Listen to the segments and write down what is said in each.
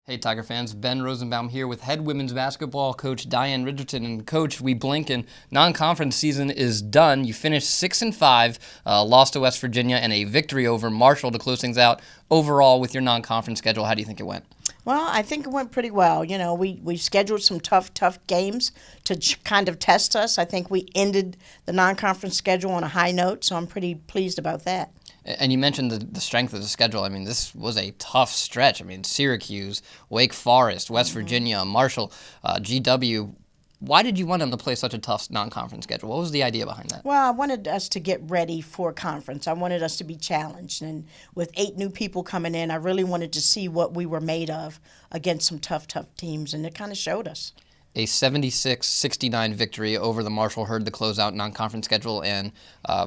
Hey Tiger fans, Ben Rosenbaum here with head women's basketball coach Diane Richardson. And coach, we blink and non-conference season is done. You finished 6-5, lost to West Virginia, and a victory over Marshall to close things out. Overall, with your non-conference schedule, how do you think it went? Well, I think it went pretty well. You know, we scheduled some tough games to kind of test us. I think we ended the non-conference schedule on a high note, so I'm pretty pleased about that. And you mentioned the strength of the schedule. I mean, this was a tough stretch. I mean, Syracuse, Wake Forest, West Virginia, Marshall, GW. Why did you want them to play such a tough non-conference schedule? What was the idea behind that? Well, I wanted us to get ready for conference. I wanted us to be challenged. And with 8 new people coming in, I really wanted to see what we were made of against some tough teams, and it kind of showed us. A 76-69 victory over the Marshall Herd to close out non-conference schedule, and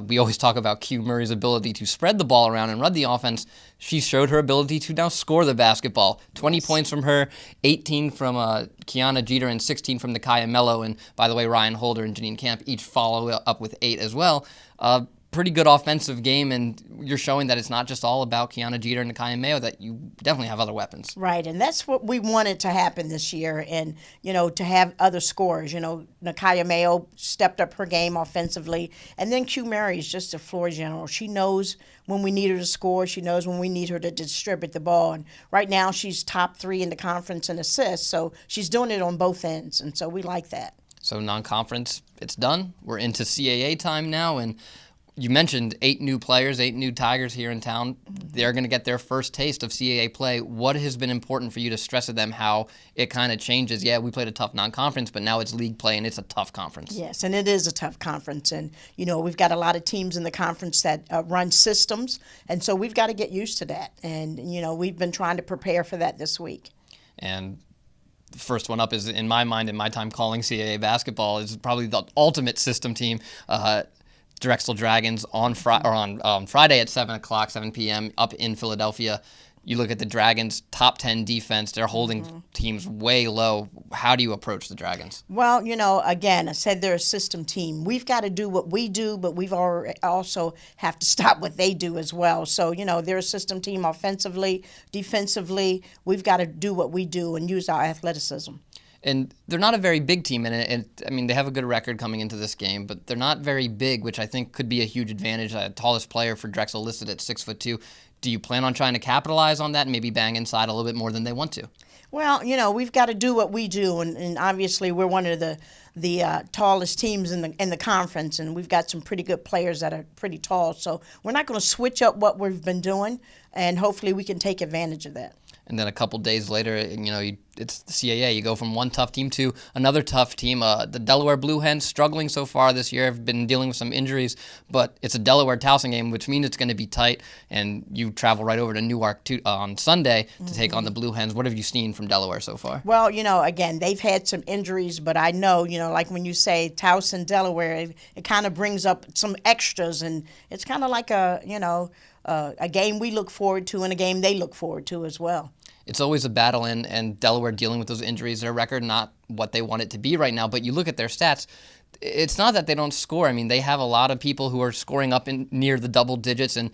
we always talk about Q Murray's ability to spread the ball around and run the offense. She showed her ability to now score the basketball. 20 points from her, 18 from Kiana Jeter, and 16 from Nakaya Mello. And by the way, Ryan Holder and Janine Camp each follow up with 8 as well. Pretty good offensive game, and you're showing that it's not just all about Kiana Jeter and Nakaya Mayo, that you definitely have other weapons. Right, and that's what we wanted to happen this year, and, you know, to have other scores. You know, Nakaya Mayo stepped up her game offensively, and then Q Murray is just a floor general. She knows when we need her to score. She knows when we need her to distribute the ball, and right now she's top 3 in the conference in assists, so she's doing it on both ends, and so we like that. So non-conference, it's done. We're into CAA time now, and you mentioned 8 new players, 8 new Tigers here in town. They're going to get their first taste of CAA play. What has been important for you to stress to them how it kind of changes? Yeah, we played a tough non-conference, but now it's league play and it's a tough conference. Yes, and it is a tough conference. And, you know, we've got a lot of teams in the conference that run systems, and so we've got to get used to that. And, you know, we've been trying to prepare for that this week. And the first one up is, in my mind, in my time calling CAA basketball, is probably the ultimate system team. Drexel Dragons on Friday at 7 p.m. up in Philadelphia. You look at the Dragons' top 10 defense. They're holding teams way low. How do you approach the Dragons? Well, you know, again, I said they're a system team. We've got to do what we do, but we've also have to stop what they do as well. So, you know, they're a system team offensively, defensively. We've got to do what we do and use our athleticism. And they're not a very big team, and I mean, they have a good record coming into this game, but they're not very big, which I think could be a huge advantage. Tallest player for Drexel listed at 6'2". Do you plan on trying to capitalize on that and maybe bang inside a little bit more than they want to? Well, you know, we've got to do what we do, and obviously we're one of the tallest teams in the conference, and we've got some pretty good players that are pretty tall. So we're not going to switch up what we've been doing, and hopefully we can take advantage of that. And then a couple days later, you know, it's the CAA. You go from one tough team to another tough team. The Delaware Blue Hens struggling so far this year, have been dealing with some injuries, but it's a Delaware-Towson game, which means it's going to be tight. And you travel right over to Newark on Sunday to take on the Blue Hens. What have you seen from Delaware so far? Well, you know, again, they've had some injuries, but I know, you know, like when you say Towson, Delaware, it kind of brings up some extras, and it's kind of like a game we look forward to and a game they look forward to as well. It's always a battle, and Delaware dealing with those injuries. Their record not what they want it to be right now, but you look at their stats, it's not that they don't score. I mean, they have a lot of people who are scoring up near the double digits, and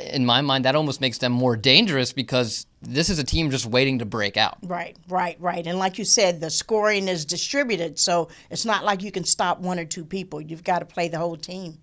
in my mind, that almost makes them more dangerous because this is a team just waiting to break out. Right. And like you said, the scoring is distributed, so it's not like you can stop 1 or 2 people. You've got to play the whole team.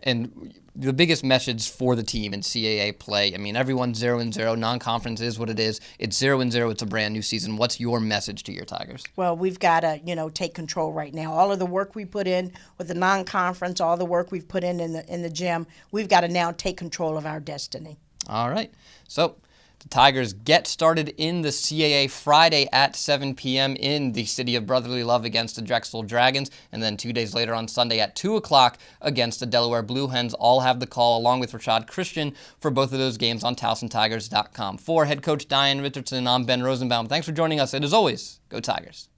And the biggest message for the team in CAA play, I mean, everyone's 0-0. Non-conference is what it is. It's 0-0. It's a brand new season. What's your message to your Tigers? Well, we've got to, you know, take control right now. All of the work we put in with the non-conference, all the work we've put in the gym, we've got to now take control of our destiny. All right. So the Tigers get started in the CAA Friday at 7 p.m. in the City of Brotherly Love against the Drexel Dragons, and then 2 days later on Sunday at 2 o'clock against the Delaware Blue Hens. All have the call along with Rashad Christian for both of those games on TowsonTigers.com. For head coach Diane Richardson, I'm Ben Rosenbaum. Thanks for joining us, and as always, go Tigers.